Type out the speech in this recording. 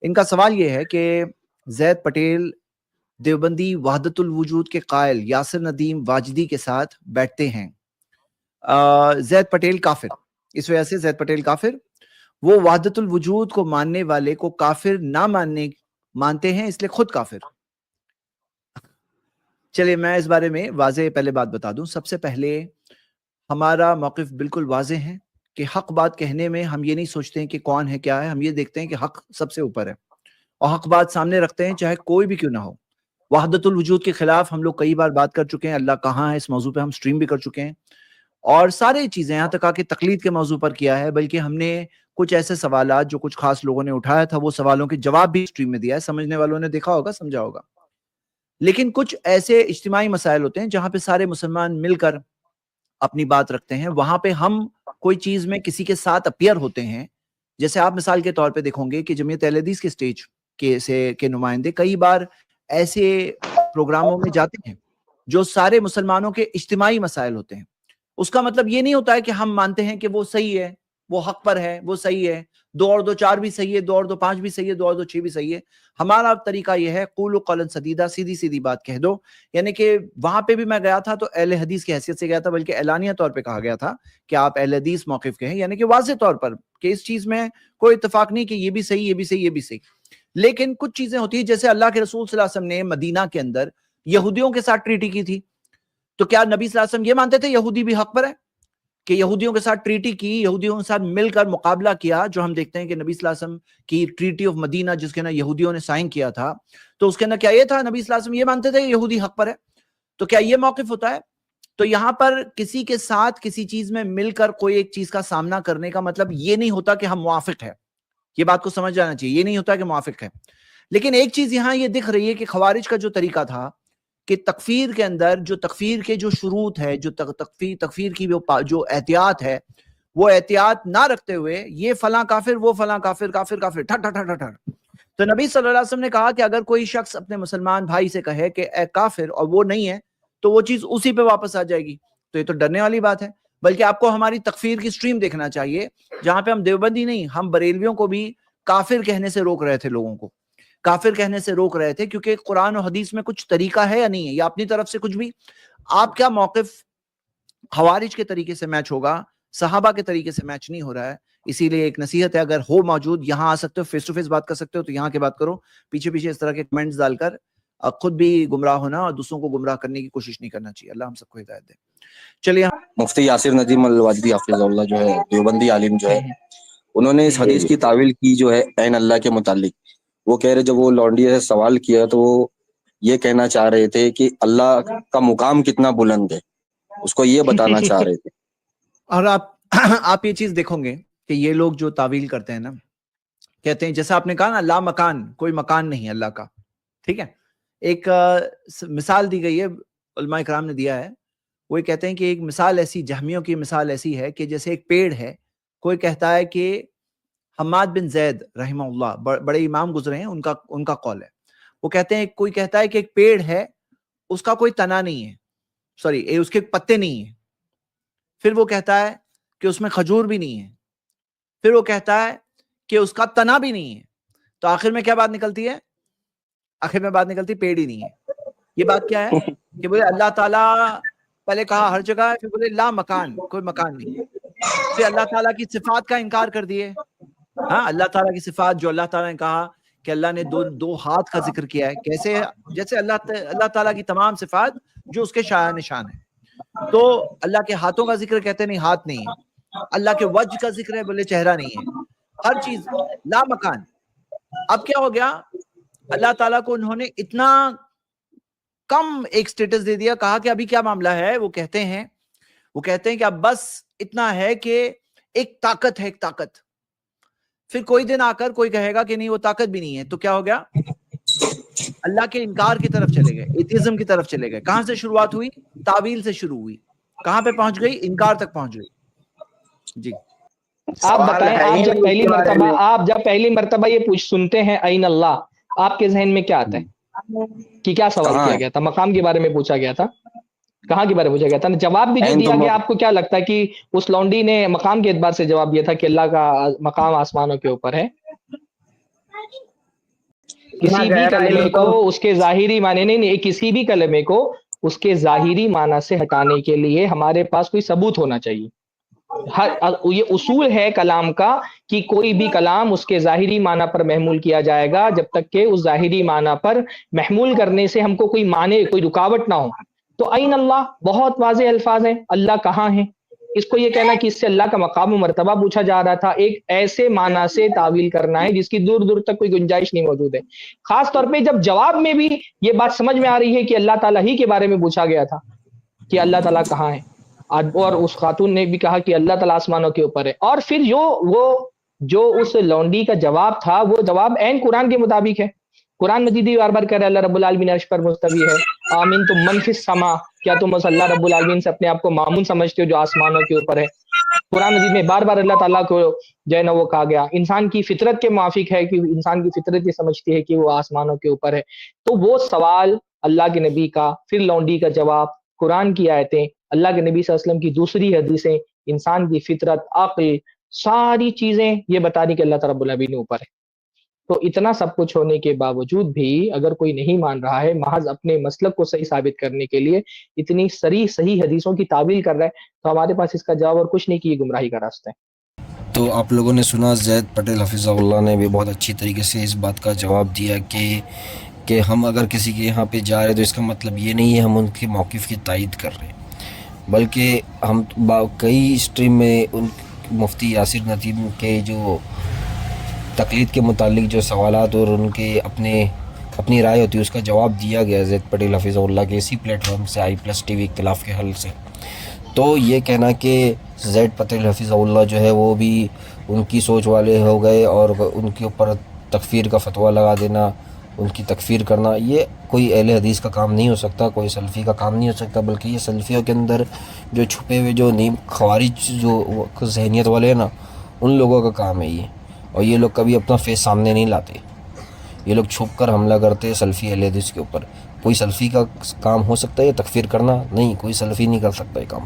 ان کا سوال یہ ہے کہ زید پٹیل دیوبندی وحدت الوجود کے قائل یاسر ندیم واجدی کے ساتھ بیٹھتے ہیں، زید پٹیل کافر، اس وجہ سے زید پٹیل کافر، وہ وحدت الوجود کو ماننے والے کو کافر نہ مانتے ہیں اس لیے خود کافر۔ چلیے میں اس بارے میں واضح پہلے بات بتا دوں۔ سب سے پہلے ہمارا موقف بالکل واضح ہے کہ حق بات کہنے میں ہم یہ نہیں سوچتے ہیں کہ کون ہے کیا ہے، ہم یہ دیکھتے ہیں کہ حق سب سے اوپر ہے اور حق بات سامنے رکھتے ہیں چاہے کوئی بھی کیوں نہ ہو۔ وحدت الوجود کے خلاف ہم لوگ کئی بار بات کر چکے ہیں، اللہ کہاں ہے اس موضوع پہ ہم سٹریم بھی کر چکے ہیں، اور سارے چیزیں یہاں تک آ کے تقلید کے موضوع پر کیا ہے، بلکہ ہم نے کچھ ایسے سوالات جو کچھ خاص لوگوں نے اٹھایا تھا وہ سوالوں کے جواب بھی سٹریم میں دیا ہے، سمجھنے والوں نے دیکھا ہوگا، سمجھا ہوگا۔ لیکن کچھ ایسے اجتماعی مسائل ہوتے ہیں جہاں پہ سارے مسلمان مل کر اپنی بات رکھتے ہیں، وہاں پہ ہم کوئی چیز میں کسی کے ساتھ اپیئر ہوتے ہیں۔ جیسے آپ مثال کے طور پہ دیکھو گے کہ جمعیت اہل حدیث کے سٹیج کے نمائندے کئی بار ایسے پروگراموں میں جاتے ہیں جو سارے مسلمانوں کے اجتماعی مسائل ہوتے ہیں۔ اس کا مطلب یہ نہیں ہوتا ہے کہ ہم مانتے ہیں کہ وہ صحیح ہے، وہ حق پر ہے، وہ صحیح ہے، 2 اور 2 4 بھی صحیح ہے، 2 اور 2 5 بھی صحیح ہے، 2 اور 2 6 بھی صحیح ہے۔ ہمارا طریقہ یہ ہے قولوا قولا سدیدا، سیدھی سیدھی بات کہہ دو۔ یعنی کہ وہاں پہ بھی میں گیا تھا تو اہل حدیث کی حیثیت سے گیا تھا، بلکہ اعلانیہ طور پہ کہا گیا تھا کہ آپ اہل حدیث موقف کے ہیں، یعنی کہ واضح طور پر کہ اس چیز میں کوئی اتفاق نہیں کہ یہ بھی صحیح، یہ بھی صحیح، یہ بھی صحیح۔ لیکن کچھ چیزیں ہوتی ہیں، جیسے اللہ کے رسول صلی اللہ علیہ وسلم نے مدینہ کے اندر یہودیوں کے ساتھ ٹریٹی کی تھی، تو کیا نبی صلی اللہ علیہ وسلم یہ مانتے تھے یہودی بھی حق پر ہے؟ کہ یہودیوں کے ساتھ ٹریٹی کی، یہودیوں کے ساتھ مل کر مقابلہ کیا، جو ہم دیکھتے ہیں کہ نبی صلی اللہ علیہ وسلم کی ٹریٹی آف مدینہ جس کے نا یہودیوں نے سائن کیا تھا، تو اس کے اندر کیا یہ تھا نبی صلی اللہ علیہ وسلم یہ مانتے تھے یہودی حق پر ہے؟ تو کیا یہ موقف ہوتا ہے؟ تو یہاں پر کسی کے ساتھ کسی چیز میں مل کر کوئی ایک چیز کا سامنا کرنے کا مطلب یہ نہیں ہوتا کہ ہم موافق ہے، یہ بات کو سمجھ جانا چاہیے، یہ نہیں ہوتا کہ موافق ہے۔ لیکن ایک چیز یہاں یہ دکھ رہی ہے کہ خوارج کا جو طریقہ تھا کہ تکفیر کے اندر جو تکفیر کے جو شروط ہے، جو تکفیر کی جو احتیاط ہے، وہ احتیاط نہ رکھتے ہوئے یہ فلاں کافر، وہ فلاں کافر، کافر کافر ٹھٹ ٹھٹ ٹھٹ ٹھٹ۔ تو نبی صلی اللہ علیہ وسلم نے کہا کہ اگر کوئی شخص اپنے مسلمان بھائی سے کہے کہ اے کافر اور وہ نہیں ہے تو وہ چیز اسی پہ واپس آ جائے گی، تو یہ تو ڈرنے والی بات ہے۔ بلکہ آپ کو ہماری تکفیر کی سٹریم دیکھنا چاہیے جہاں پہ ہم دیوبندی نہیں، ہم بریلویوں کو بھی کافر کہنے سے روک رہے تھے، لوگوں کو کافر کہنے سے روک رہے تھے، کیونکہ قرآن و حدیث میں کچھ طریقہ ہے یا نہیں ہے، یا اپنی طرف سے کچھ بھی۔ آپ کیا موقف خوارج کے طریقے سے میچ ہوگا، صحابہ کے طریقے سے میچ نہیں ہو رہا ہے۔ اسی لیے ایک نصیحت ہے، اگر ہو موجود یہاں آ سکتے ہو، فیس ٹو فیس بات کر سکتے ہو تو یہاں کی بات کرو، پیچھے پیچھے اس طرح کے کمنٹس ڈال کر خود بھی گمراہ ہونا اور دوسروں کو گمراہ کرنے کی کوشش نہیں کرنا چاہیے۔ اللہ ہم سب کو ہدایت دے۔ چلیے مفتی یاسر ندیم الواجدی حافظ اللہ جو ہے دیوبندی عالم جو ہے، انہوں نے اس حدیث کی تعویل کی جو ہے عین اللہ کے متعلق۔ وہ کہہ رہے جب وہ لونڈی سے سوال کیا تو وہ یہ کہنا چاہ رہے تھے کہ اللہ کا مقام کتنا بلند ہے، اس کو یہ بتانا چاہ رہے تھے۔ اور آپ یہ چیز دیکھو گے کہ یہ لوگ جو تعویل کرتے ہیں نا، کہتے ہیں جیسا آپ نے کہا نا لا مکان، کوئی مکان نہیں اللہ کا، ٹھیک ہے۔ ایک مثال دی گئی ہے، علماء کرام نے دیا ہے، وہ کہتے ہیں کہ ایک مثال ایسی، جہمیوں کی مثال ایسی ہے کہ جیسے ایک پیڑ ہے، کوئی کہتا ہے کہ حماد بن زید رحمہ اللہ بڑے امام گزرے ہیں، ان کا قول ہے، وہ کہتے ہیں کوئی کہتا ہے کہ ایک پیڑ ہے، اس کا کوئی تنا نہیں ہے، سوری اس کے پتے نہیں ہیں، پھر وہ کہتا ہے کہ اس میں کھجور بھی نہیں ہے، پھر وہ کہتا ہے کہ اس کا تنا بھی نہیں ہے، تو آخر میں کیا بات نکلتی ہے؟ آخر میں بات نکلتی پیڑ ہی نہیں ہے۔ یہ بات کیا ہے کہ بولے اللہ تعالیٰ پہلے کہا ہر جگہ ہے، پھر بولے لا مکان، کوئی مکان نہیں، پھر اللہ تعالیٰ کی صفات کا انکار کر دیے۔ ہاں، اللہ تعالیٰ کی صفات جو اللہ تعالیٰ نے کہا کہ اللہ نے دو ہاتھ کا ذکر کیا ہے، کیسے؟ جیسے اللہ تعالیٰ کی تمام صفات جو اس کے شایان نشان ہے، تو اللہ کے ہاتھوں کا ذکر کہتے نہیں، ہاتھ نہیں ہے، اللہ کے وجہ کا ذکر ہے، بولے چہرہ نہیں ہے، ہر چیز لا مکان۔ اب کیا ہو گیا؟ اللہ تعالیٰ کو انہوں نے اتنا کم ایک سٹیٹس دے دیا، کہا کہ ابھی کیا معاملہ ہے؟ وہ کہتے ہیں کہ اب بس اتنا ہے کہ ایک طاقت ہے، ایک طاقت، پھر کوئی دن آ کر کوئی کہے گا کہ نہیں وہ طاقت بھی نہیں ہے، تو کیا ہو گیا؟ اللہ کے انکار کی طرف چلے گئے، ایتھیزم کی طرف چلے گئے۔ کہاں سے شروعات ہوئی؟ تعویل سے شروع ہوئی، کہاں پہ پہنچ گئی؟ انکار تک پہنچ گئی۔ جی آپ بتائیں، آپ جب پہلی مرتبہ یہ سنتے ہیں عین اللہ، آپ کے ذہن میں کیا آتا ہے کہ کیا سوال کیا گیا تھا؟ مقام کے بارے میں پوچھا گیا تھا، کہاں کے بارے میں پوچھا گیا تھا؟ جواب بھی جو دیا گیا، آپ کو کیا لگتا ہے کہ اس لونڈی نے مقام کے اعتبار سے جواب دیا تھا کہ اللہ کا مقام آسمانوں کے اوپر ہے؟ کسی بھی کلمے کو اس کے ظاہری معنی نہیں، کسی بھی کلمے کو اس کے ظاہری معنی سے ہٹانے کے لیے ہمارے پاس کوئی ثبوت ہونا چاہیے. یہ اصول ہے کلام کا کہ کوئی بھی کلام اس کے ظاہری معنی پر محمول کیا جائے گا جب تک کہ اس ظاہری معنی پر محمول کرنے سے ہم کو کوئی معنی، کوئی رکاوٹ نہ ہو. تو عین اللہ بہت واضح الفاظ ہیں، اللہ کہاں ہیں. اس کو یہ کہنا کہ اس سے اللہ کا مقام و مرتبہ پوچھا جا رہا تھا، ایک ایسے معنی سے تعویل کرنا ہے جس کی دور دور تک کوئی گنجائش نہیں موجود ہے. خاص طور پہ جب جواب میں بھی یہ بات سمجھ میں آ رہی ہے کہ اللہ تعالیٰ ہی کے بارے میں پوچھا گیا تھا کہ اللہ تعالیٰ کہاں ہے، اور اس خاتون نے بھی کہا کہ اللہ تعالیٰ آسمانوں کے اوپر ہے. اور پھر جو اس لونڈی کا جواب تھا وہ جواب عین قرآن کے مطابق ہے. قرآن مجید بھی بار بار کہہ رہا ہے اللہ رب العالمین عرش پر مستوی ہے. آمین تم من فی السما، کیا تم اس اللہ رب العالمین سے اپنے آپ کو معمون سمجھتے ہو جو آسمانوں کے اوپر ہے. قرآن مجید میں بار بار اللہ تعالیٰ کو جو ہے نا وہ کہا گیا. انسان کی فطرت کے موافق ہے کہ انسان کی فطرت یہ سمجھتی ہے کہ وہ آسمانوں کے اوپر ہے. تو وہ سوال اللہ کے نبی کا، پھر لونڈی کا جواب، قرآن کی آیتیں، اللہ کے نبی صلی اللہ علیہ وسلم کی دوسری حدیثیں، انسان کی فطرت، عقل، ساری چیزیں یہ بتا رہی کہ اللہ تعالیٰ رب العالمین اوپر ہے. تو اتنا سب کچھ ہونے کے باوجود بھی اگر کوئی نہیں مان رہا ہے، محض اپنے مسلک کو صحیح ثابت کرنے کے لیے اتنی صحیح حدیثوں کی تعویل کر رہا ہے، تو ہمارے پاس اس کا جواب اور کچھ نہیں کہ یہ گمراہی کا راستہ ہے. تو آپ لوگوں نے سنا زید پٹیل حفظہ اللہ نے بھی بہت اچھی طریقے سے اس بات کا جواب دیا کہ ہم اگر کسی کے یہاں پہ جا رہے تو اس کا مطلب یہ نہیں ہے ہم ان کے موقف کی تائید کر رہے ہیں، بلکہ ہم کئی اسٹریم میں ان مفتی یاسر ندیم کے جو تقلید کے متعلق جو سوالات اور ان کے اپنی رائے ہوتی ہے اس کا جواب دیا گیا زید پٹیل حفظہ اللہ کے اسی پلیٹ فارم سے i+TV اختلاف کے حل سے. تو یہ کہنا کہ زید پٹیل حفظہ اللہ جو ہے وہ بھی ان کی سوچ والے ہو گئے اور ان کے اوپر تکفیر کا فتویٰ لگا دینا، ان کی تکفیر کرنا، یہ کوئی اہل حدیث کا کام نہیں ہو سکتا، کوئی سلفی کا کام نہیں ہو سکتا، بلکہ یہ سلفیوں کے اندر جو چھپے ہوئے جو نیم خوارج جو ذہنیت والے ہیں نا، ان لوگوں کا کام ہے یہ. اور یہ لوگ کبھی اپنا فیس سامنے نہیں لاتے، یہ لوگ چھپ کر حملہ کرتے سلفی اہل حدیث کے اوپر. کوئی سلفی کا کام ہو سکتا ہے یہ تکفیر کرنا؟ نہیں، کوئی سلفی نہیں کر سکتا یہ کام.